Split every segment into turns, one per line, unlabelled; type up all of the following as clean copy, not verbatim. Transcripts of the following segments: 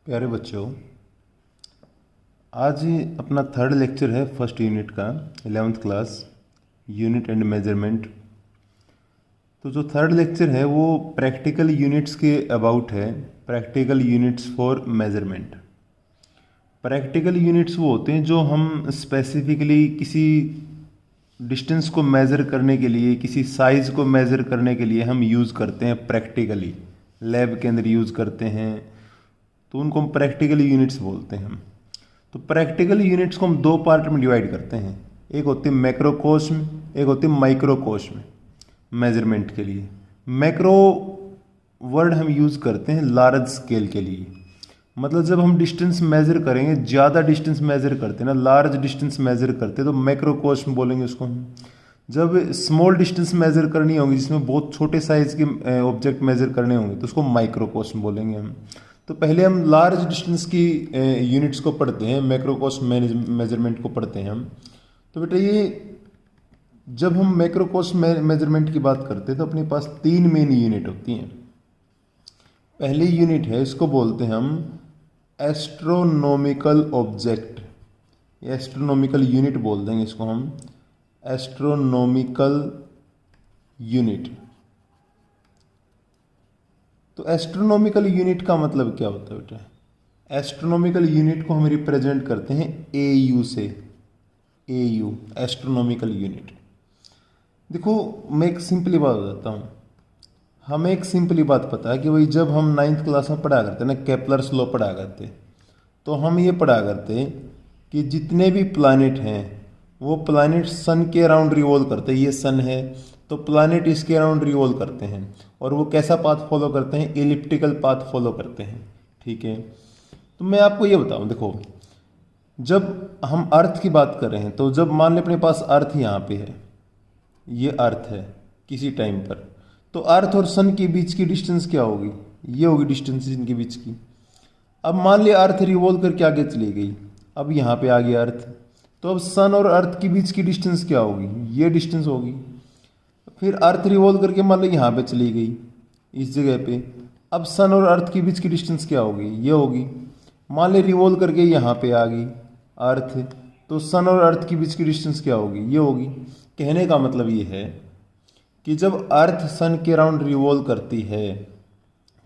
प्यारे बच्चों, आज अपना थर्ड लेक्चर है फर्स्ट यूनिट का 11th class unit and measurement. तो जो थर्ड लेक्चर है वो प्रैक्टिकल यूनिट्स के अबाउट है, practical units for measurement. Practical units वो होते हैं जो हम स्पेसिफिकली किसी डिस्टेंस को मेज़र करने के लिए, किसी साइज़ को मेज़र करने के लिए हम यूज़ करते हैं प्रैक्टिकली, लैब के अंदर यूज़ करते हैं, तो उनको हम प्रैक्टिकल यूनिट्स बोलते हैं। तो प्रैक्टिकल यूनिट्स को हम दो पार्ट में डिवाइड करते हैं, एक होती है मैक्रोकॉस्म, एक होती है माइक्रोकॉस्म। मेजरमेंट के लिए मैक्रो वर्ड हम यूज़ करते हैं लार्ज स्केल के लिए, मतलब जब हम डिस्टेंस मेज़र करेंगे, ज़्यादा डिस्टेंस मेज़र करते हैं ना, लार्ज डिस्टेंस मेज़र करते हैं तो मैक्रोकॉस्म बोलेंगे उसको हम। जब स्मॉल डिस्टेंस मेज़र करनी होगी, जिसमें बहुत छोटे साइज़ के ऑब्जेक्ट मेज़र करने होंगे, तो उसको माइक्रोकॉस्म बोलेंगे हम। तो पहले हम लार्ज डिस्टेंस की यूनिट्स को पढ़ते हैं, मैक्रोकॉस्म मेजरमेंट को पढ़ते हैं हम। तो बेटा ये जब हम मैक्रोकॉस्म मेजरमेंट की बात करते हैं तो अपने पास तीन मेन यूनिट होती हैं। पहली यूनिट है, इसको बोलते हैं हम एस्ट्रोनॉमिकल ऑब्जेक्ट, एस्ट्रोनॉमिकल यूनिट बोल देंगे इसको हम, एस्ट्रोनॉमिकल यूनिट। तो एस्ट्रोनॉमिकल यूनिट का मतलब क्या होता है बेटा? एस्ट्रोनॉमिकल यूनिट को हम रिप्रेजेंट करते हैं AU से, AU एस्ट्रोनॉमिकल यूनिट। देखो मैं एक सिंपली बात बताता हूँ, हमें एक सिंपली बात पता है कि भाई जब हम 9th क्लास में पढ़ा करते ना, केपलर्स लॉ पढ़ा करते, तो हम ये पढ़ा करते कि जितने भी प्लैनेट हैं वो प्लैनेट सन के अराउंड रिवॉल्व करते हैं। ये सन है तो प्लैनेट इसके अराउंड रिवॉल्व करते हैं, और वो कैसा पाथ फॉलो करते हैं? एलिप्टिकल पाथ फॉलो करते हैं। ठीक है, तो मैं आपको ये बताऊं, देखो जब हम अर्थ की बात कर रहे हैं, तो जब मान लें अपने पास अर्थ यहाँ पे है, ये अर्थ है किसी टाइम पर, तो अर्थ और सन के बीच की डिस्टेंस क्या होगी? ये होगी डिस्टेंस इनके बीच की। अब मान लिया अर्थ रिवॉल्व करके आगे चली गई, अब यहाँ पे आ गया अर्थ, तो अब सन और अर्थ के बीच की डिस्टेंस क्या होगी? ये डिस्टेंस होगी। फिर अर्थ रिवॉल्व करके मान लो यहाँ पे चली गई इस जगह पे, अब सन और अर्थ के बीच की डिस्टेंस क्या होगी? ये होगी। मान ले रिवॉल्व करके यहाँ पे आ गई अर्थ, तो सन और अर्थ के बीच की डिस्टेंस क्या होगी? ये होगी। कहने का मतलब ये है कि जब अर्थ सन के अराउंड रिवॉल्व करती है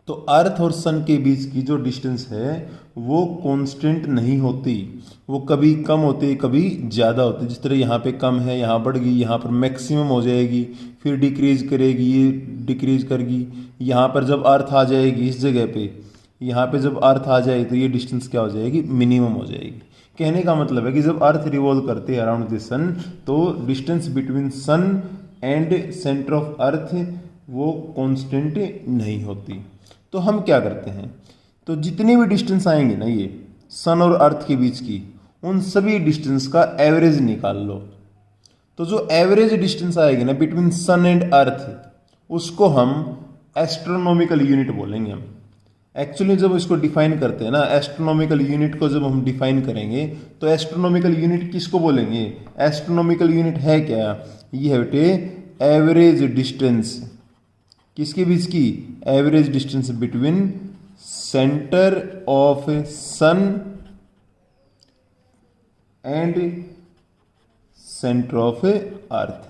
तो अर्थ और सन के बीच की जो डिस्टेंस है वो कांस्टेंट नहीं होती, वो कभी कम होती है, कभी ज़्यादा होती है। जिस तरह यहाँ पे कम है, यहाँ बढ़ गई, यहाँ पर मैक्सिमम हो जाएगी, फिर डिक्रीज करेगी, ये डिक्रीज करेगी। यहाँ पर जब अर्थ आ जाएगी इस जगह पे, यहाँ पे जब अर्थ आ जाए तो ये डिस्टेंस क्या हो जाएगी? मिनिमम हो जाएगी। कहने का मतलब है कि जब अर्थ रिवॉल्व करते हैं अराउंड द सन, तो distance between sun and centre of earth वो कांस्टेंट नहीं होती। तो हम क्या करते हैं, तो जितनी भी डिस्टेंस आएंगे ना ये सन और अर्थ के बीच की, उन सभी डिस्टेंस का एवरेज निकाल लो। तो जो एवरेज डिस्टेंस आएगी ना बिटवीन सन एंड अर्थ, उसको हम एस्ट्रोनॉमिकल यूनिट बोलेंगे हम। एक्चुअली जब इसको डिफाइन करते हैं ना, एस्ट्रोनॉमिकल यूनिट को जब हम डिफाइन करेंगे तो एस्ट्रोनॉमिकल यूनिट किसको बोलेंगे? एस्ट्रोनॉमिकल यूनिट है क्या? ये है बेटे एवरेज डिस्टेंस, किसके बीच की? Average distance between centre of sun and centre of earth.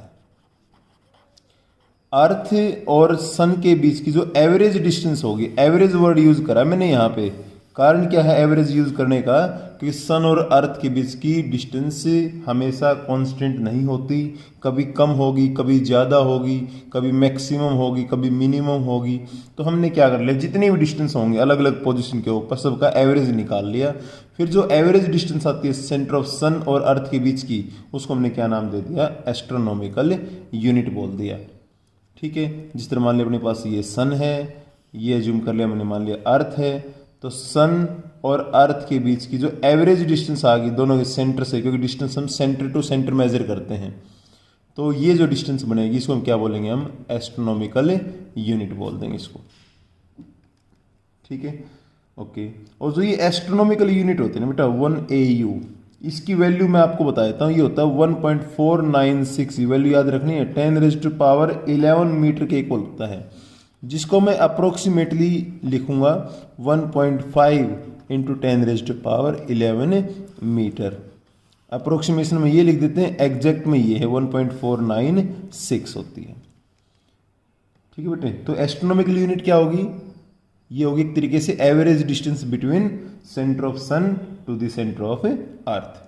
Earth और सन के बीच की जो एवरेज डिस्टेंस होगी, एवरेज वर्ड यूज करा मैंने यहाँ पे, कारण क्या है एवरेज यूज करने का? कि सन और अर्थ के बीच की डिस्टेंस हमेशा कांस्टेंट नहीं होती, कभी कम होगी, कभी ज़्यादा होगी, कभी मैक्सिमम होगी, कभी मिनिमम होगी। तो हमने क्या कर लिया, जितनी भी डिस्टेंस होंगे अलग अलग पोजीशन के ऊपर सबका एवरेज निकाल लिया। फिर जो एवरेज डिस्टेंस आती है सेंटर ऑफ सन और अर्थ के बीच की, उसको हमने क्या नाम दे दिया? एस्ट्रोनॉमिकल यूनिट बोल दिया। ठीक है, जिस तरह मान लिया अपने पास ये सन है, ये जूम कर लिया मैंने, मान लिया अर्थ है, तो सन और अर्थ के बीच की जो एवरेज डिस्टेंस आ गई दोनों के सेंटर से, क्योंकि डिस्टेंस हम सेंटर टू सेंटर मेजर करते हैं, तो ये जो डिस्टेंस बनेगी इसको हम क्या बोलेंगे? हम एस्ट्रोनॉमिकल यूनिट बोल देंगे इसको। ठीक है, ओके। और जो ये एस्ट्रोनॉमिकल यूनिट होते हैं ना बेटा 1 AU, इसकी वैल्यू मैं आपको बता देता हूँ, ये होता है 1.496। वैल्यू याद रखनी है, 10⁻11 मीटर के इक्वल होता है, जिसको मैं अप्रोक्सीमेटली लिखूंगा 1.5 इंटू 10⁻11 मीटर। अप्रोक्सीमेशन में ये लिख देते हैं, एग्जैक्ट में ये है 1.496 होती है। ठीक है बेटे, तो एस्ट्रोनॉमिकल यूनिट क्या होगी? ये होगी एक तरीके से average distance between centre of sun to the centre of earth.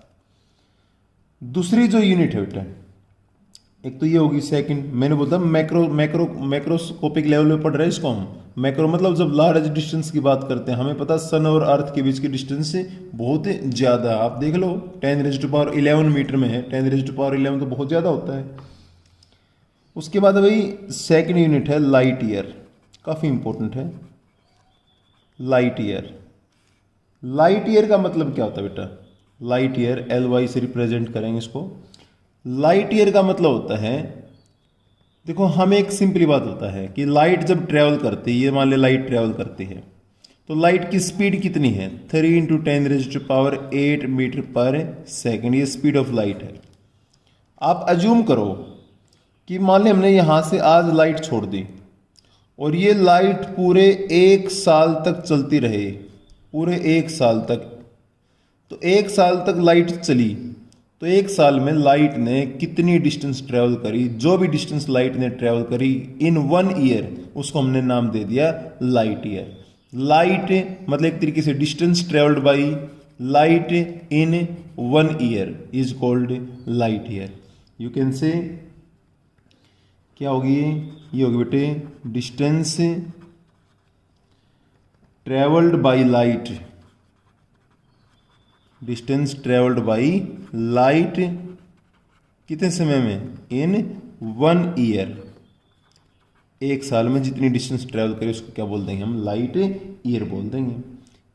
दूसरी जो यूनिट है बेटा, एक तो ये होगी सेकंड, मैंने बोलता मैक्रोस्कोपिक लेवल पे पढ़ रहे हैं इसको हम। मैक्रो मतलब जब लार्ज डिस्टेंस की बात करते हैं, हमें पता सन और अर्थ के बीच की डिस्टेंस बहुत ज़्यादा, आप देख लो 10⁻11 मीटर में है, 10⁻11 तो बहुत ज़्यादा होता है। उसके बाद भाई सेकंड यूनिट है लाइट ईयर, काफ़ी इंपॉर्टेंट है लाइट ईयर। लाइट ईयर का मतलब क्या होता है बेटा? लाइट ईयर LY से रिप्रेजेंट करेंगे इसको। लाइट ईयर का मतलब होता है, देखो हमें एक सिंपली बात होता है कि लाइट जब ट्रेवल करती है, ये मान ले लाइट ट्रेवल करती है, तो लाइट की स्पीड कितनी है? 3 × 10⁸ मीटर पर सेकेंड, ये स्पीड ऑफ लाइट है। आप अज्यूम करो कि मान ले हमने यहाँ से आज लाइट छोड़ दी और ये लाइट पूरे 1 साल तक चलती रहे, पूरे 1 साल तक, तो 1 साल तक लाइट चली, तो 1 साल में लाइट ने कितनी डिस्टेंस ट्रेवल करी? जो भी डिस्टेंस लाइट ने ट्रेवल करी इन 1 ईयर, उसको हमने नाम दे दिया लाइट ईयर। लाइट मतलब एक तरीके से distance travelled by light in 1 year is called light year. You can say क्या होगी ये होगी बेटे distance travelled by light, distance travelled by light कितने समय में? इन 1 ईयर। 1 साल में जितनी डिस्टेंस ट्रेवल करे उसको क्या बोल देंगे हम? लाइट ईयर बोल देंगे।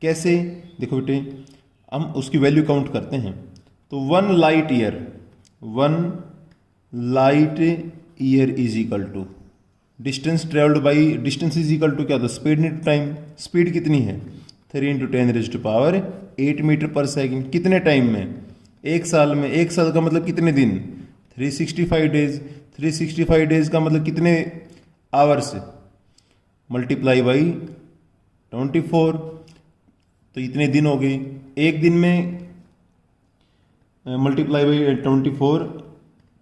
कैसे? देखो बेटे हम उसकी वैल्यू काउंट करते हैं, तो 1 light year, 1 light year is equal to distance travelled by, distance is equal to क्या होता है? Speed into time. स्पीड कितनी है? 3 × 10⁸ मीटर पर सेकेंड। कितने टाइम में? 1 साल में। 1 साल का मतलब कितने दिन? 365 डेज। 365 डेज का मतलब कितने आवर्स? मल्टीप्लाई बाई 24, तो इतने दिन हो गए। एक दिन में मल्टीप्लाई बाई 24,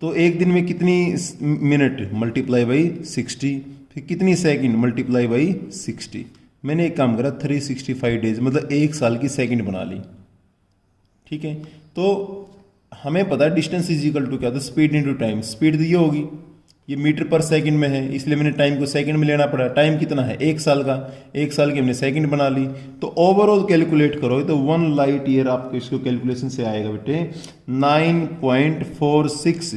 तो एक दिन में कितनी मिनट? Multiply by 60। फिर कितनी सेकंड? Multiply by 60। मैंने एक काम करा 365 डेज मतलब 1 साल की सेकंड बना ली। ठीक है, तो हमें पता है डिस्टेंस इज इक्वल टू क्या होता है? Speed into time. स्पीड ये होगी, ये मीटर पर सेकंड में है, इसलिए मैंने टाइम को सेकंड में लेना पड़ा। टाइम कितना है? 1 साल का। 1 साल की हमने सेकंड बना ली, तो ओवरऑल कैलकुलेट करो तो 1 लाइट ईयर आपको इसको कैलकुलेशन से आएगा बेटे 9.46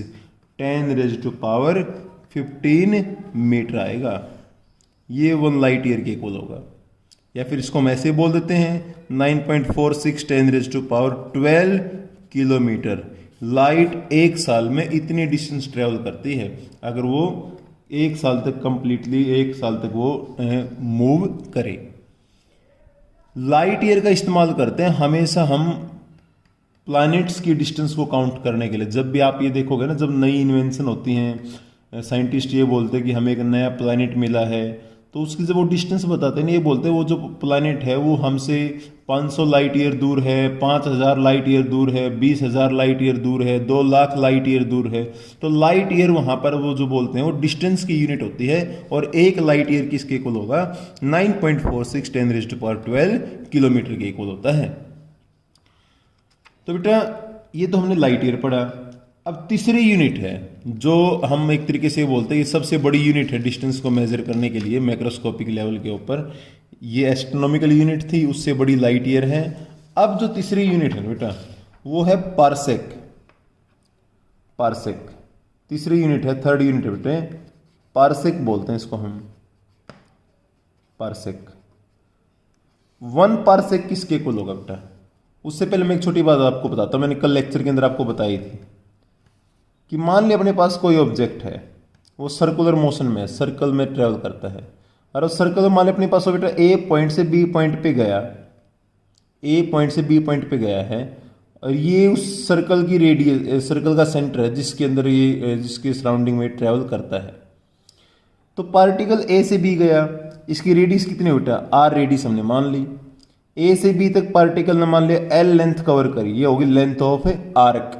10⁻15 मीटर आएगा। ये 1 लाइट ईयर के इक्वल होगा। या फिर इसको हम ऐसे बोल देते हैं 9.46 10⁻12 किलोमीटर। लाइट 1 साल में इतनी डिस्टेंस ट्रेवल करती है, अगर वो 1 साल तक कंप्लीटली 1 साल तक वो मूव करे। लाइट ईयर का इस्तेमाल करते हैं हमेशा हम प्लैनेट्स की डिस्टेंस को काउंट करने के लिए। जब भी आप ये देखोगे ना, जब नई इन्वेंशन होती हैं, साइंटिस्ट ये बोलते हैं कि हमें एक नया प्लैनेट मिला है, तो उसकी जब वो डिस्टेंस बताते हैं, ये बोलते हैं वो जो प्लैनेट है वो हमसे 500 लाइट ईयर दूर है, 5000 लाइट ईयर दूर है, 20,000 लाइट ईयर दूर है, 2 लाख लाइट ईयर दूर है। तो लाइट ईयर वहाँ पर वो जो बोलते हैं वो डिस्टेंस की यूनिट होती है, और 1 लाइट ईयर किसके इक्वल होगा? 9.46 10⁻12 किलोमीटर के इक्वल होता है। तो बेटा ये तो हमने लाइट ईयर पढ़ा। अब तीसरी यूनिट है जो हम एक तरीके से बोलते हैं ये सबसे बड़ी यूनिट है डिस्टेंस को मेजर करने के लिए मैक्रोस्कोपिक लेवल के ऊपर। ये एस्ट्रोनॉमिकल यूनिट थी, उससे बड़ी लाइट ईयर है। अब जो तीसरी यूनिट है बेटा वो है पारसेक। पारसेक तीसरी यूनिट है, थर्ड यूनिट है बेटे, पारसेक बोलते हैं इसको हम। पारसेक 1 पारसेक किसके इक्वल होगा बेटा? उससे पहले मैं एक छोटी बात आपको बताता हूं। मैंने कल लेक्चर के अंदर आपको बताई थी कि मान ले अपने पास कोई ऑब्जेक्ट है, वो सर्कुलर मोशन में, सर्कल में ट्रेवल करता है, और उस सर्कल में मान ले अपने पास वो बेटा ए पॉइंट से बी पॉइंट पे गया, ए पॉइंट से बी पॉइंट पे गया है, और ये उस सर्कल की रेडियस, सर्कल का सेंटर है जिसके अंदर ये, जिसके सराउंडिंग में ट्रेवल करता है। तो पार्टिकल ए से बी गया, इसकी रेडियस कितनी बेटा? आर रेडियस हमने मान ली। ए से बी तक पार्टिकल ने मान लिया एल लेंथ कवर करी, ये होगी लेंथ ऑफ आर्क,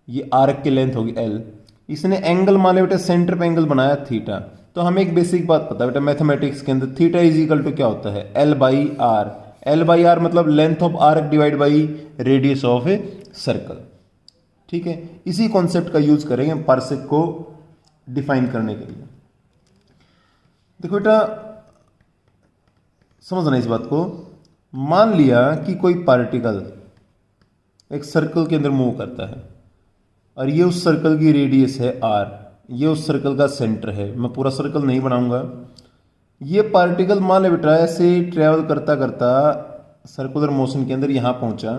ये आर्क की लेंथ होगी एल। इसने एंगल मान लिया बेटा सेंटर पे एंगल बनाया थीटा। तो हमें एक बेसिक बात पता है बेटा मैथमेटिक्स के अंदर, थीटा इज इक्वल टू क्या होता है L by R. L by R मतलब length of arc divide by radius of a circle. ठीक है, इसी कॉन्सेप्ट का यूज करेंगे पार्सेक को डिफाइन करने के लिए। देखो बेटा समझना इस बात को, मान लिया कि कोई पार्टिकल एक सर्कल के अंदर मूव करता है और ये उस सर्कल की रेडियस है आर, ये उस सर्कल का सेंटर है। मैं पूरा सर्कल नहीं बनाऊंगा। ये पार्टिकल मान ले बेटा ऐसे ट्रेवल करता करता सर्कुलर मोशन के अंदर यहाँ पहुंचा,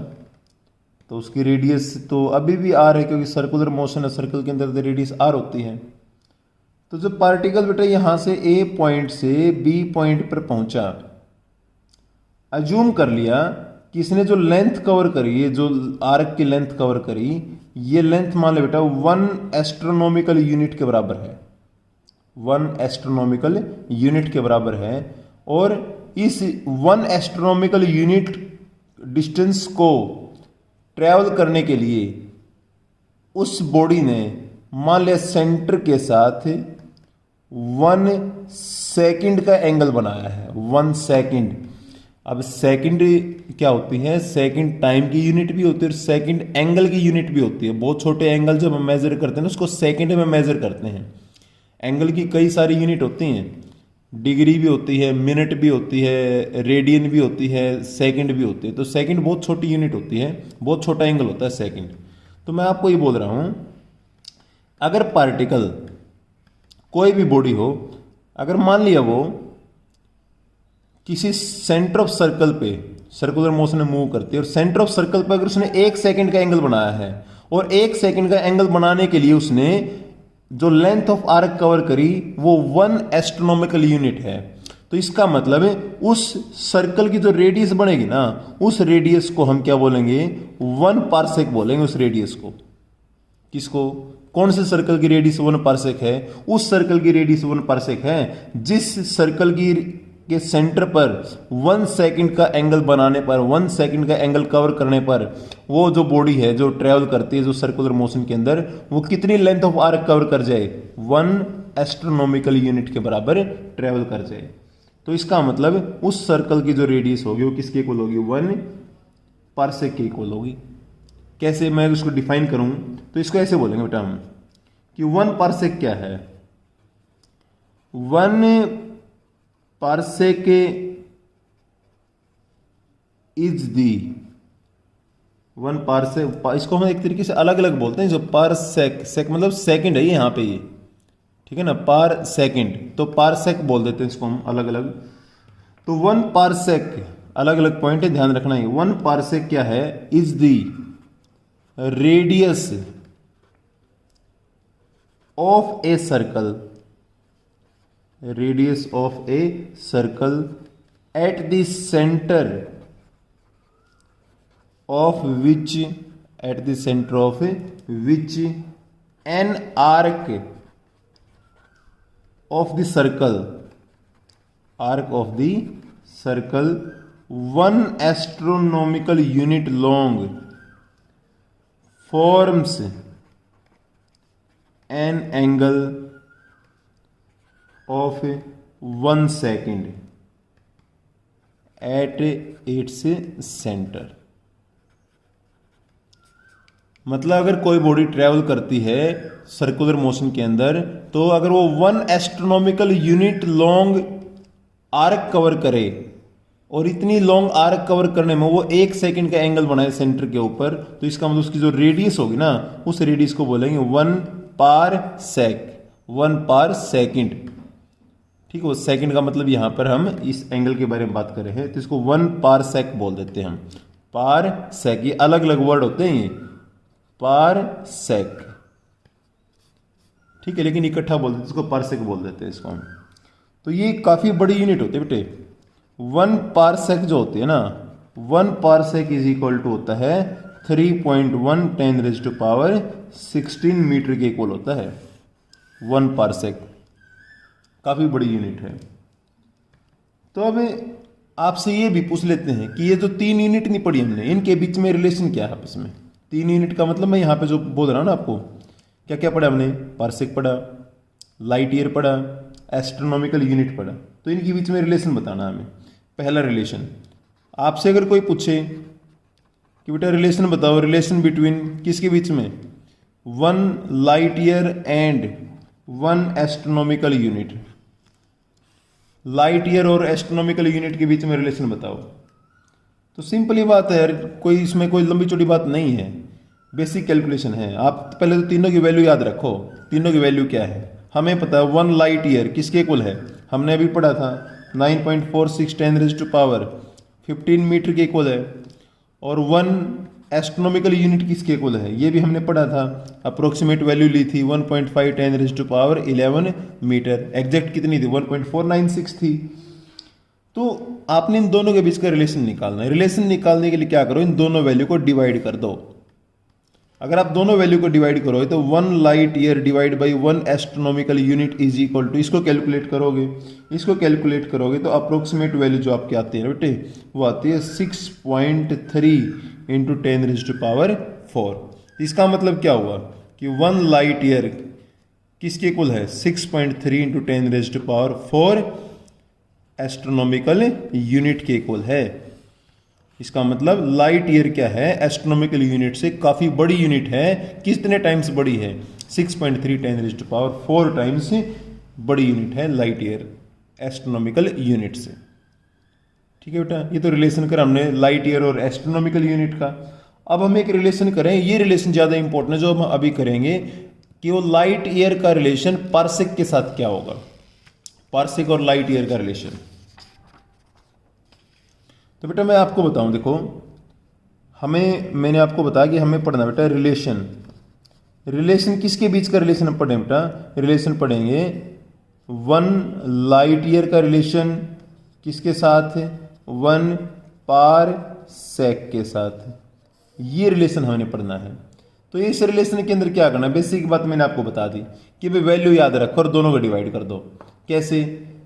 तो उसकी रेडियस तो अभी भी आर है क्योंकि सर्कुलर मोशन है, सर्कल के अंदर रेडियस आर होती है। तो जो पार्टिकल बेटा यहाँ से ए पॉइंट से बी पॉइंट पर पहुंचा, अज्यूम कर लिया कि इसने जो लेंथ कवर करी, ये जो आर्क की लेंथ कवर करी, ये लेंथ मान ले बेटा 1 एस्ट्रोनॉमिकल यूनिट के बराबर है, 1 एस्ट्रोनॉमिकल यूनिट के बराबर है। और इस 1 एस्ट्रोनॉमिकल यूनिट डिस्टेंस को ट्रैवल करने के लिए उस बॉडी ने मान लिया सेंटर के साथ 1 सेकंड का एंगल बनाया है, 1 सेकंड। अब सेकंड क्या होती है, सेकंड टाइम की यूनिट भी होती है और सेकंड एंगल की यूनिट भी होती है। बहुत छोटे एंगल जब हम मेजर करते हैं ना उसको सेकंड में मेजर करते हैं। एंगल की कई सारी यूनिट होती हैं, डिग्री भी होती है, मिनट भी होती है, रेडियन भी होती है, सेकंड भी होती है। तो सेकंड बहुत छोटी यूनिट होती है, बहुत छोटा एंगल होता है सेकंड। तो मैं आपको ये बोल रहा हूं, अगर पार्टिकल कोई भी बॉडी हो, अगर मान लिया वो किसी सेंटर ऑफ सर्कल पे सर्कुलर मोशन में मूव करती है और सेंटर ऑफ सर्कल पे अगर उसने 1 सेकंड का एंगल बनाया है और 1 सेकंड का एंगल बनाने के लिए उसने जो लेंथ ऑफ आर्क कवर करी वो 1 एस्ट्रोनॉमिकल यूनिट है, तो इसका मतलब है उस सर्कल की जो रेडियस बनेगी ना, उस रेडियस को हम क्या बोलेंगे, 1 पार्सेक बोलेंगे उस रेडियस को। किसको, कौन से सर्कल की रेडियस 1 पार्सेक है, उस सर्कल की रेडियस 1 पार्सेक है जिस सर्कल की के सेंटर पर 1 सेकंड का एंगल बनाने पर, 1 सेकंड का एंगल कवर करने पर वो जो बॉडी है जो ट्रेवल करती है जो सर्कुलर मोशन के अंदर, वो कितनी लेंथ ऑफ आर्क कवर कर जाए, 1 एस्ट्रोनॉमिकल यूनिट के बराबर ट्रेवल कर जाए। तो इसका मतलब उस सर्कल की जो रेडियस होगी वो किसके इक्वल होगी, 1 पार्सेक के इक्वल होगी। कैसे मैं उसको डिफाइन करूं, तो इसको ऐसे बोलेंगे बेटा हम कि 1 पार्सेक क्या है, 1 पार्सेक इज दी 1 पार्सेक, इसको हम एक तरीके से अलग अलग बोलते हैं। जो पार्सेक, सेक मतलब सेकंड है ये यहाँ पे, ये ठीक है ना, पार सेकंड, तो पार्सेक बोल देते हैं इसको हम अलग अलग। तो 1 पार्सेक अलग अलग पॉइंट है, ध्यान रखना है। 1 पार्सेक क्या है, is the radius of a circle, radius of a circle at the centre of which, at the centre of which an arc of the circle, arc of the circle 1 astronomical unit long forms an angle of 1 second at its center। मतलब अगर कोई body travel करती है circular motion के अंदर, तो अगर वो 1 astronomical unit long arc cover करे और इतनी लॉन्ग आर्क कवर करने में वो 1 सेकंड का एंगल बनाए सेंटर के ऊपर, तो इसका मतलब उसकी जो रेडियस होगी ना, उस रेडियस को बोलेंगे 1 पार सेक, 1 पार सेकंड। ठीक है, वो सेकंड का मतलब यहां पर हम इस एंगल के बारे में बात कर रहे हैं, तो इसको 1 पार सेक बोल देते हैं हम। पार सेक, ये अलग अलग वर्ड होते हैं, ये पार सेक, ठीक है, लेकिन इकट्ठा बोल देते हैं इसको, पार सेक बोल देते हैं इसको हम। तो ये काफी बड़ी यूनिट होती है बेटे। 1 पार्सेक जो होती है ना, 1 पार्सेक इज इक्वल टू होता है 3.1 10⁻16 मीटर के इक्वल होता है 1 पार्सेक, काफी बड़ी यूनिट है। तो अब आपसे ये भी पूछ लेते हैं कि ये जो 3 यूनिट नहीं पढ़ी हमने, इनके बीच में रिलेशन क्या है आपस में। 3 यूनिट का मतलब मैं यहाँ पे जो बोल रहा हूँ ना आपको, क्या क्या पढ़ा हमने, पार्सेक पढ़ा, लाइट ईयर पढ़ा, एस्ट्रोनॉमिकल यूनिट पढ़ा। तो इनके बीच में रिलेशन बताना हमें। पहला रिलेशन, आपसे अगर कोई पूछे कि बेटा रिलेशन बताओ, रिलेशन बिटवीन किसके बीच में, 1 light year and 1 astronomical unit, light year और एस्ट्रोनॉमिकल यूनिट के बीच में रिलेशन बताओ। तो सिंपल ही बात है यार, कोई इसमें कोई लंबी चौड़ी बात नहीं है, बेसिक कैलकुलेशन है। आप पहले तो तीनों की वैल्यू याद रखो। तीनों की वैल्यू क्या है हमें पता है। 1 लाइट ईयर किसके इक्वल है, हमने अभी पढ़ा था 9.46 10⁻⁵ मीटर के इक्वल है। और 1 एस्ट्रोनॉमिकल यूनिट किसके इक्वल है, ये भी हमने पढ़ा था, अप्रोक्सीमेट वैल्यू ली थी 1.5 10⁻11 मीटर। एग्जैक्ट कितनी थी, 1.496 थी। तो आपने इन दोनों के बीच का रिलेशन निकालना है। रिलेशन निकालने के लिए क्या करो, इन दोनों वैल्यू को डिवाइड कर दो। अगर आप दोनों वैल्यू को डिवाइड करोगे तो 1 light year divide by 1 astronomical unit is equal to, इसको कैलकुलेट करोगे, इसको कैलकुलेट करोगे तो अप्रोक्सीमेट वैल्यू जो आपकी आती है बेटे, वो आती है 6.3 इंटू 10⁻⁴। इसका मतलब क्या हुआ कि 1 लाइट ईयर किसके इक्वल है, 6.3 इंटू 10⁻⁴ एस्ट्रोनॉमिकल यूनिट के इक्वल है। इसका मतलब लाइट ईयर क्या है, एस्ट्रोनॉमिकल यूनिट से काफ़ी बड़ी यूनिट है। कितने टाइम्स बड़ी है, 6.3 10⁻⁴ टाइम्स बड़ी यूनिट है लाइट ईयर एस्ट्रोनॉमिकल यूनिट से। ठीक है बेटा, ये तो रिलेशन करा हमने लाइट ईयर और एस्ट्रोनॉमिकल यूनिट का। अब हम एक रिलेशन करें, ये रिलेशन ज़्यादा इंपॉर्टेंट है जो हम अभी करेंगे, कि वो लाइट ईयर का रिलेशन पार्सेक के साथ क्या होगा। पार्सेक और लाइट ईयर का रिलेशन, तो बेटा मैं आपको बताऊं, देखो मैंने आपको बताया कि हमें पढ़ना बेटा रिलेशन। रिलेशन किसके बीच का रिलेशन हम पढ़ें बेटा, रिलेशन पढ़ेंगे 1 लाइट ईयर का रिलेशन किसके साथ है, 1 पारसेक के साथ। ये रिलेशन हमें पढ़ना है। तो इस रिलेशन के अंदर क्या करना है, बेसिक बात मैंने आपको बता दी कि भाई वैल्यू याद रखो और दोनों को डिवाइड कर दो। कैसे,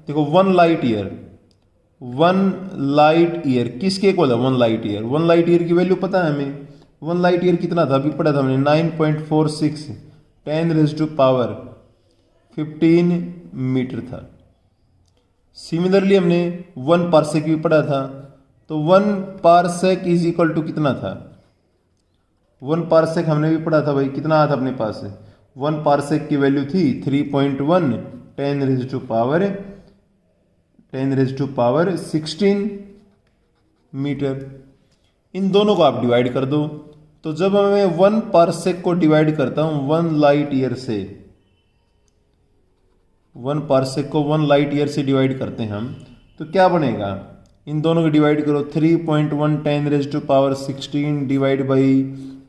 देखो 1 लाइट ईयर, 1 लाइट ईयर किसके इक्वल है, 1 लाइट ईयर। 1 लाइट ईयर की वैल्यू पता है हमें, 1 लाइट ईयर कितना था, अभी पढ़ा था हमने 9.46 10⁻⁵ मीटर था। सिमिलरली हमने 1 पारसेक भी पढ़ा था, तो 1 पारसेक इज इक्वल टू कितना था, 1 पारसेक हमने भी पढ़ा था भाई, कितना आया था अपने पास, 1 पारसेक की वैल्यू थी 3.1 10⁻16 मीटर। इन दोनों को आप डिवाइड कर दो। तो जब मैं 1 पारसेक को डिवाइड करता हूं 1 लाइट ईयर से, 1 पारसेक को 1 लाइट ईयर से डिवाइड करते हैं हम, तो क्या बनेगा, इन दोनों को डिवाइड करो, 3.1 10⁻16 डिवाइड बाई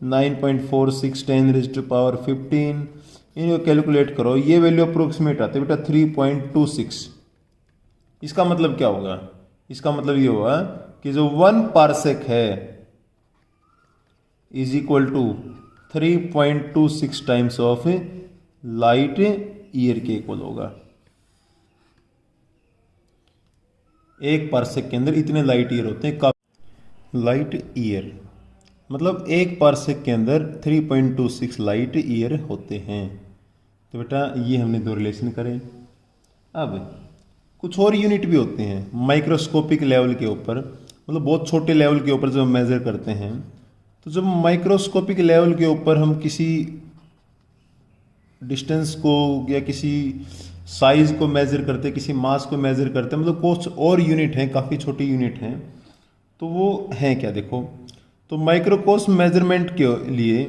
9.46 10⁻15, इनको कैलकुलेट करो, ये वैल्यू अप्रोक्सीमेट आती है बेटा 3.26। इसका मतलब क्या होगा, इसका मतलब ये होगा कि जो 1 पारसेक है is equal to 3.26 times of light year के इक्वल होगा। 1 पारसेक के अंदर इतने लाइट ईयर होते हैं। लाइट ईयर मतलब 1 पारसेक के अंदर 3.26 लाइट ईयर होते हैं। तो बेटा ये हमने 2 रिलेशन करे। अब कुछ और यूनिट भी होते हैं माइक्रोस्कोपिक लेवल के ऊपर, मतलब बहुत छोटे लेवल के ऊपर जब हम मेज़र करते हैं। तो जब माइक्रोस्कोपिक लेवल के ऊपर हम किसी डिस्टेंस को या किसी साइज़ को मेज़र करते, किसी मास को मेज़र करते हैं, मतलब कुछ और यूनिट हैं, काफ़ी छोटी यूनिट हैं। तो वो हैं क्या, देखो, तो माइक्रोकोस मेजरमेंट के लिए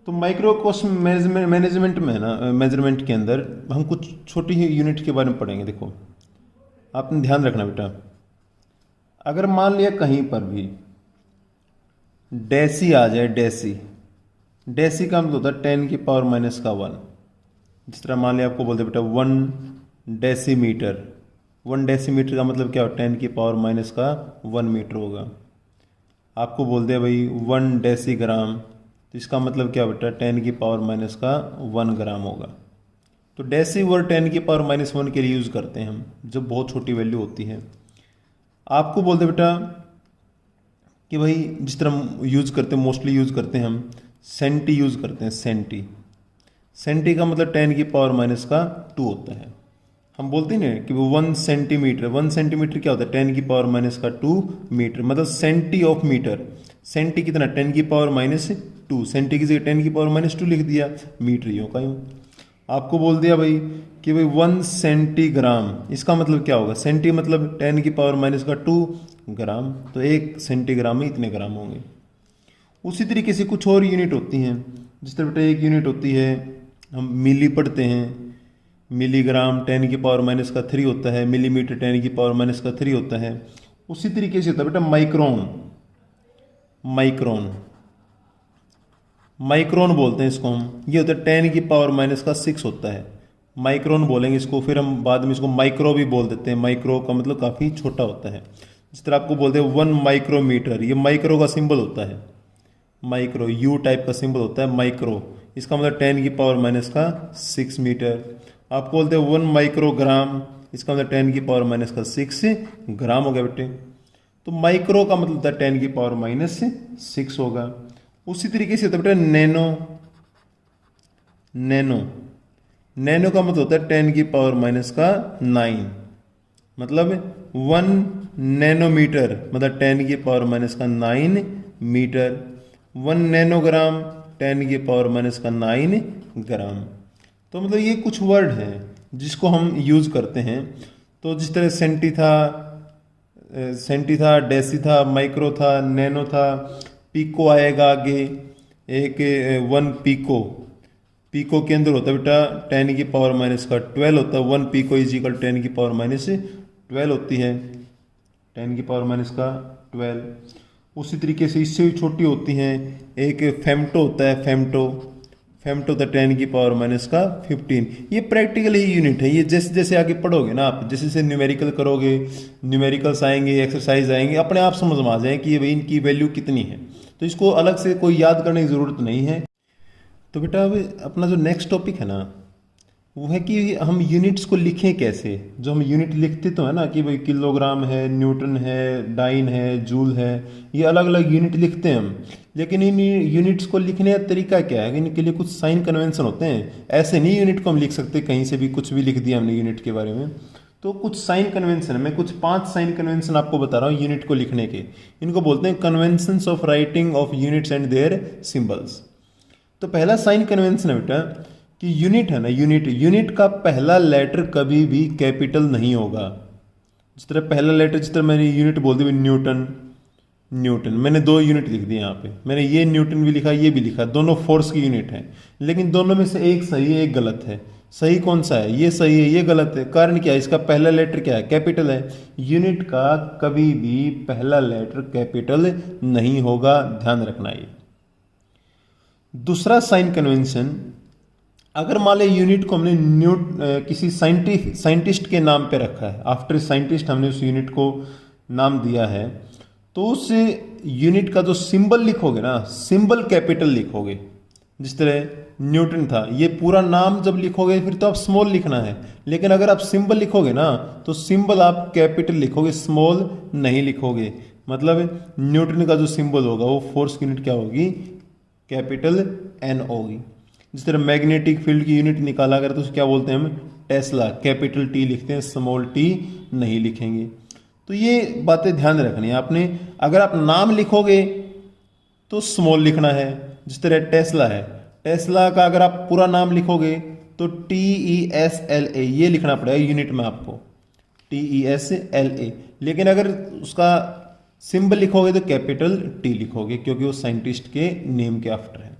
तो माइक्रोकोस मैनेजमेंट में है ना, मेजरमेंट के अंदर हम कुछ छोटी ही यूनिट के बारे में पढ़ेंगे। देखो आपने ध्यान रखना बेटा, अगर मान लिया कहीं पर भी डेसी आ जाए, डेसी का मतलब होता है 10⁻⁻1। जिस तरह मान लिया आपको बोलते बेटा 1 डेसीमीटर, 1 डेसीमीटर का मतलब क्या हो, 10⁻⁻1 मीटर होगा। आपको बोलते हैं भाई 1 डेसीग्राम, तो इसका मतलब क्या बेटा 10⁻⁻1 ग्राम होगा। तो डेसी और 10⁻⁻⁴ के लिए यूज़ करते हैं हम जब बहुत छोटी वैल्यू होती है। आपको बोलते बेटा कि भाई जिस तरह हम यूज़ करते हैं, मोस्टली यूज़ करते हैं हम सेंटी यूज़ करते हैं। सेंटी का मतलब 10⁻⁻² होता है। हम बोलते हैं ना कि वो 1 सेंटीमीटर क्या होता है, 10⁻² मीटर, मतलब सेंटी ऑफ मीटर। सेंटी कितना, 10⁻², सेंटी की जगह 10⁻² लिख दिया, मीटर यूँ का यूँ। आपको बोल दिया भाई कि भाई 1 सेंटीग्राम, इसका मतलब क्या होगा, सेंटी मतलब 10⁻² ग्राम, तो 1 सेंटीग्राम में इतने ग्राम होंगे। उसी तरीके से कुछ और यूनिट होती हैं, जिस तरह बेटा एक यूनिट होती है, हम मिली पढ़ते हैं, मिलीग्राम 10⁻³ होता है, मिलीमीटर 10⁻³ होता है। उसी तरीके से होता है बेटा माइक्रोन बोलते हैं इसको हम, ये होता है 10⁻⁻⁶ होता है, माइक्रोन बोलेंगे इसको। फिर हम बाद में इसको माइक्रो भी बोल देते हैं, माइक्रो का मतलब काफ़ी छोटा होता है। जिस तरह आपको बोलते हैं 1 माइक्रोमीटर, ये माइक्रो का सिंबल होता है, माइक्रो यू टाइप का सिंबल होता है माइक्रो, इसका मतलब 10⁻⁻⁶ मीटर। आपको बोलते हैं 1 माइक्रोग्राम, इसका मतलब 10⁻⁻⁶ ग्राम हो गया बेटे। तो माइक्रो का मतलब होता है 10⁻⁻⁶ होगा। उसी तरीके से होता है बेटा नैनो का मतलब होता है 10⁻⁹ मतलब 1 नैनोमीटर मतलब 10⁻⁹ मीटर। 1 नैनोग्राम 10⁻⁹ ग्राम। तो मतलब ये कुछ वर्ड हैं जिसको हम यूज़ करते हैं। तो जिस तरह सेंटी था, डेसी था, माइक्रो था, नैनो था, पिको आएगा आगे, एक 1 पिको के अंदर होता है बेटा 10⁻⁻² होता है। 1 पिको इज इक्वल 10⁻12 होती है, 10⁻12। उसी तरीके से इससे भी छोटी होती हैं, एक फेम्टो होता है, फेम्टो होता है 10⁻⁻15। ये प्रैक्टिकल ही यूनिट है। ये जैसे जैसे आगे पढ़ोगे ना आप, जैसे जैसे न्यूमेरिकल करोगे, न्यूमेरिकल्स आएंगे, एक्सरसाइज आएंगे, अपने आप समझ में आ जाए कि ये भाई इनकी वैल्यू कितनी है। तो इसको अलग से कोई याद करने की ज़रूरत नहीं है। तो बेटा अब अपना जो नेक्स्ट टॉपिक है ना, वो है कि हम यूनिट्स को लिखें कैसे। जो हम यूनिट लिखते तो है ना कि भाई किलोग्राम है, न्यूटन है, डाइन है, जूल है, ये अलग अलग यूनिट लिखते हैं हम। लेकिन इन यूनिट्स को लिखने का तरीका क्या है, इनके लिए कुछ साइन कन्वेंशन होते हैं। ऐसे नहीं यूनिट को हम लिख सकते, कहीं से भी कुछ भी लिख दिया हमने यूनिट के बारे में। तो कुछ साइन कन्वेंशन है, मैं कुछ 5 साइन कन्वेंशन आपको बता रहा हूँ यूनिट को लिखने के। इनको बोलते हैं conventions of writing of units and their symbols. तो पहला साइन कन्वेंशन है बेटा कि यूनिट है ना, यूनिट का पहला लेटर कभी भी कैपिटल नहीं होगा। जिस तरह पहला लेटर, जिस तरह मैंने यूनिट बोल दी न्यूटन, मैंने 2 यूनिट लिख दिए यहाँ पे, मैंने ये न्यूटन भी लिखा, ये भी लिखा, दोनों फोर्स की यूनिट है। लेकिन दोनों में से एक सही है, एक गलत है। सही कौन सा है, ये सही है, ये गलत है। कारण क्या है, इसका पहला लेटर क्या है, कैपिटल है। यूनिट का कभी भी पहला लेटर कैपिटल नहीं होगा, ध्यान रखना ये। दूसरा साइन कन्वेंशन, अगर मान लें यूनिट को हमने किसी साइंटिस्ट के नाम पे रखा है, आफ्टर साइंटिस्ट हमने उस यूनिट को नाम दिया है, तो उस यूनिट का जो सिंबल लिखोगे ना, सिंबल कैपिटल लिखोगे। जिस तरह न्यूटन था, ये पूरा नाम जब लिखोगे फिर तो आप स्मॉल लिखना है। लेकिन अगर आप सिंबल लिखोगे ना, तो सिंबल आप कैपिटल लिखोगे, स्मॉल नहीं लिखोगे। मतलब न्यूटन का जो सिंबल होगा वो फोर्स की यूनिट क्या होगी, कैपिटल एन होगी। जिस तरह मैग्नेटिक फील्ड की यूनिट निकाला अगर, तो क्या बोलते हैं हम, टेस्ला, कैपिटल टी लिखते हैं, स्मॉल टी नहीं लिखेंगे। तो ये बातें ध्यान रखनी है आपने। अगर आप नाम लिखोगे तो स्मॉल लिखना है। जिस तरह टेस्ला है, टेस्ला का अगर आप पूरा नाम लिखोगे तो TESLA ये लिखना पड़ेगा यूनिट में आपको, TESLA। लेकिन अगर उसका सिंबल लिखोगे तो कैपिटल टी लिखोगे, क्योंकि वो साइंटिस्ट के नेम के आफ्टर है।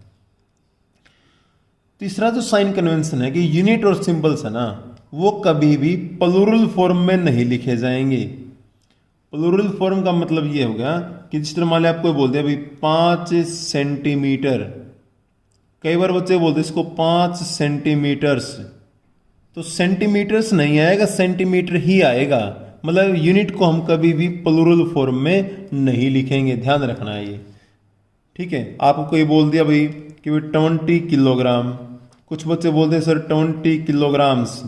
तीसरा जो साइन कन्वेंशन है कि यूनिट और सिंबल्स है ना, वो कभी भी प्लूरल फॉर्म में नहीं लिखे जाएंगे। प्लूरल फॉर्म का मतलब ये हो गया कि जिस तरह मान लिया आपको बोल दिया भाई 5 सेंटीमीटर, कई बार बच्चे बोलते इसको 5 सेंटीमीटर्स, तो सेंटीमीटर्स नहीं आएगा, सेंटीमीटर ही आएगा। मतलब यूनिट को हम कभी भी प्लूरल फॉर्म में नहीं लिखेंगे, ध्यान रखना है ये, ठीक है। आपको कोई बोल दिया भाई कि 20 किलोग्राम, कुछ बच्चे बोलते हैं सर 20 किलोग्राम्स,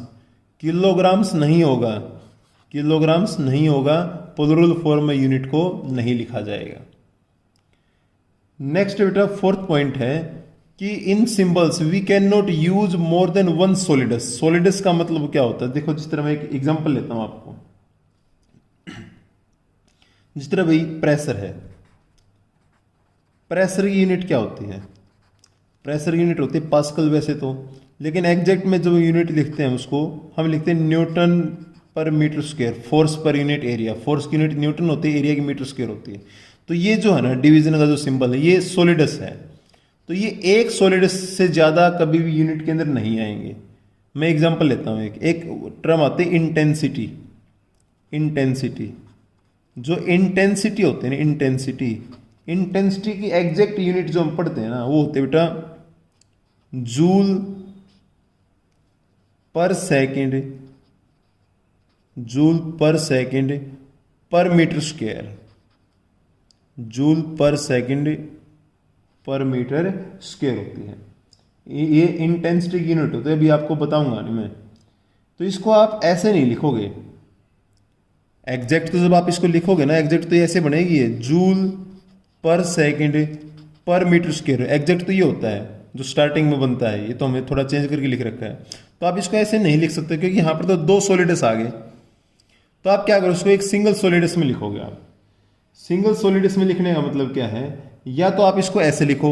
किलोग्राम्स नहीं होगा, किलोग्राम्स नहीं होगा, प्लूरल फॉर्म में यूनिट को नहीं लिखा जाएगा। नेक्स्ट बेटा फोर्थ पॉइंट है कि in symbols we can not use more than one solidus. Solidus का मतलब क्या होता है, देखो जिस तरह मैं एक एग्जांपल लेता हूं आपको, जिस तरह भाई प्रेशर है, प्रेशर की यूनिट क्या होती है, प्रेशर यूनिट होती है पास्कल वैसे तो, लेकिन एग्जैक्ट में जो यूनिट लिखते हैं उसको हम लिखते हैं न्यूटन पर metre square, force per unit area. Force की यूनिट न्यूटन होती है, एरिया की मीटर स्क्वायर होती है। तो ये जो है ना डिवीजन का जो सिंबल है ये सोलिडस है, तो ये एक सोलिडस से ज़्यादा कभी भी यूनिट के अंदर नहीं आएंगे। मैं एग्जांपल लेता हूँ, एक टर्म आती है इंटेंसिटी। इंटेंसिटी, जो इंटेंसिटी होते हैं ना, इंटेंसिटी, इंटेंसिटी की एग्जैक्ट यूनिट जो हम पढ़ते हैं ना वो होते बेटा joule per second, joule per second per metre square, joule per second per metre square होती है। ये इंटेंसिटी की यूनिट होती है, अभी आपको बताऊंगा नहीं मैं। तो इसको आप ऐसे नहीं लिखोगे एग्जैक्ट, तो जब आप इसको लिखोगे ना एग्जैक्ट तो ये ऐसे बनेगी, है joule per second per metre square. Exact तो ये होता है जो स्टार्टिंग में बनता है, ये तो हमें थोड़ा चेंज करके लिख रखा है। तो आप इसको ऐसे नहीं लिख सकते क्योंकि यहाँ पर तो दो सोलिडस आ गए। तो आप क्या करो, उसको एक सिंगल सोलिडस में लिखोगे आप। सिंगल सोलिडस में लिखने का मतलब क्या है, या तो आप इसको ऐसे लिखो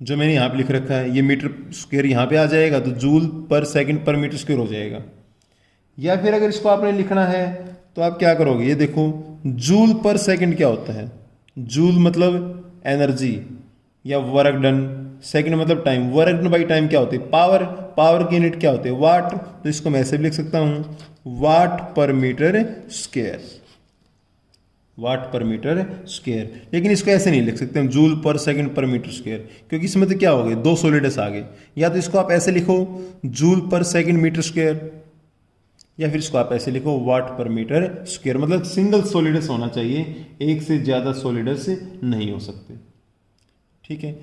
जो मैंने यहाँ पे लिख रखा है, ये मीटर स्क्वायर यहाँ पे आ जाएगा तो जूल पर सेकंड पर मीटर स्क्वायर हो जाएगा। या फिर अगर इसको आपने लिखना है तो आप क्या करोगे, ये देखो जूल पर सेकंड क्या होता है, जूल मतलब एनर्जी या वर्क डन, सेकंड मतलब time, work done by time क्या होती है पावर, पावर की यूनिट क्या होती है वाट। तो इसको मैं ऐसे भी लिख सकता हूं वाट पर मीटर स्क्वायर, वाट पर मीटर स्क्वायर। लेकिन इसको ऐसे नहीं लिख सकते हम जूल पर सेकंड पर मीटर स्क्वायर, क्योंकि इसमें तो क्या हो गए दो सोलिडस आ गए। या तो इसको आप ऐसे लिखो जूल पर सेकंड मीटर स्क्वायर, या फिर इसको आप ऐसे लिखो वाट पर मीटर स्क्वायर। मतलब सिंगल सोलिडस होना चाहिए, एक से ज्यादा सोलिडस नहीं हो सकते। ठीक है,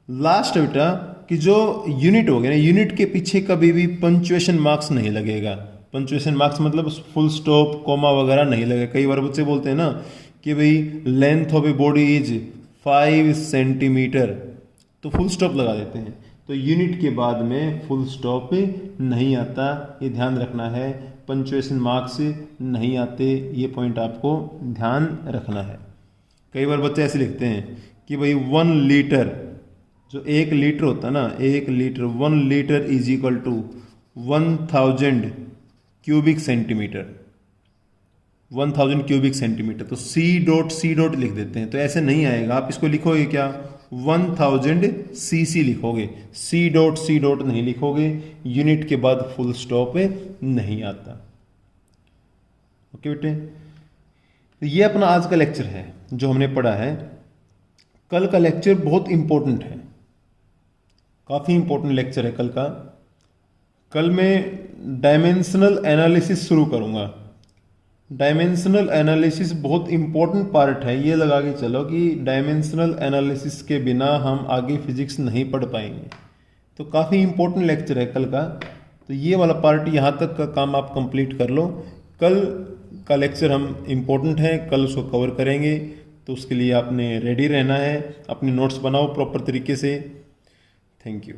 लास्ट बेटा कि जो यूनिट हो गया ना, यूनिट के पीछे कभी भी पंक्चुएशन मार्क्स नहीं लगेगा। पंक्चुएशन मार्क्स मतलब फुल स्टॉप कोमा वगैरह नहीं लगेगा। कई बार बच्चे बोलते हैं ना कि भाई length of a body is 5 centimetre, तो फुल स्टॉप लगा देते हैं। तो यूनिट के बाद में फुल स्टॉप नहीं आता, ये ध्यान रखना है। पंक्चुएशन मार्क्स नहीं आते, ये पॉइंट आपको ध्यान रखना है। कई बार बच्चे ऐसे लिखते हैं कि भाई 1 लीटर, जो 1 लीटर होता है ना, 1 litre, 1 litre is equal to 1000 cubic centimetre, 1000 cubic centimetre. तो सी डॉट लिख देते हैं, तो ऐसे नहीं आएगा। आप इसको लिखोगे क्या 1000 सीसी लिखोगे, सी डॉट नहीं लिखोगे, यूनिट के बाद फुल स्टॉप नहीं आता। ओके बेटे, तो ये अपना आज का लेक्चर है जो हमने पढ़ा है। कल का लेक्चर बहुत इंपॉर्टेंट है, काफी इंपॉर्टेंट लेक्चर है कल का। कल मैं डायमेंशनल एनालिसिस शुरू करूंगा। डायमेंशनल एनालिसिस बहुत इंपॉर्टेंट पार्ट है, ये लगा के चलो कि डायमेंशनल एनालिसिस के बिना हम आगे फिजिक्स नहीं पढ़ पाएंगे। तो काफ़ी इंपॉर्टेंट लेक्चर है कल का, तो ये वाला पार्ट यहाँ तक का काम आप कंप्लीट कर लो। कल का लेक्चर हम इंपॉर्टेंट है, कल उसको कवर करेंगे, तो उसके लिए आपने रेडी रहना है। अपने नोट्स बनाओ प्रॉपर तरीके से। Thank you.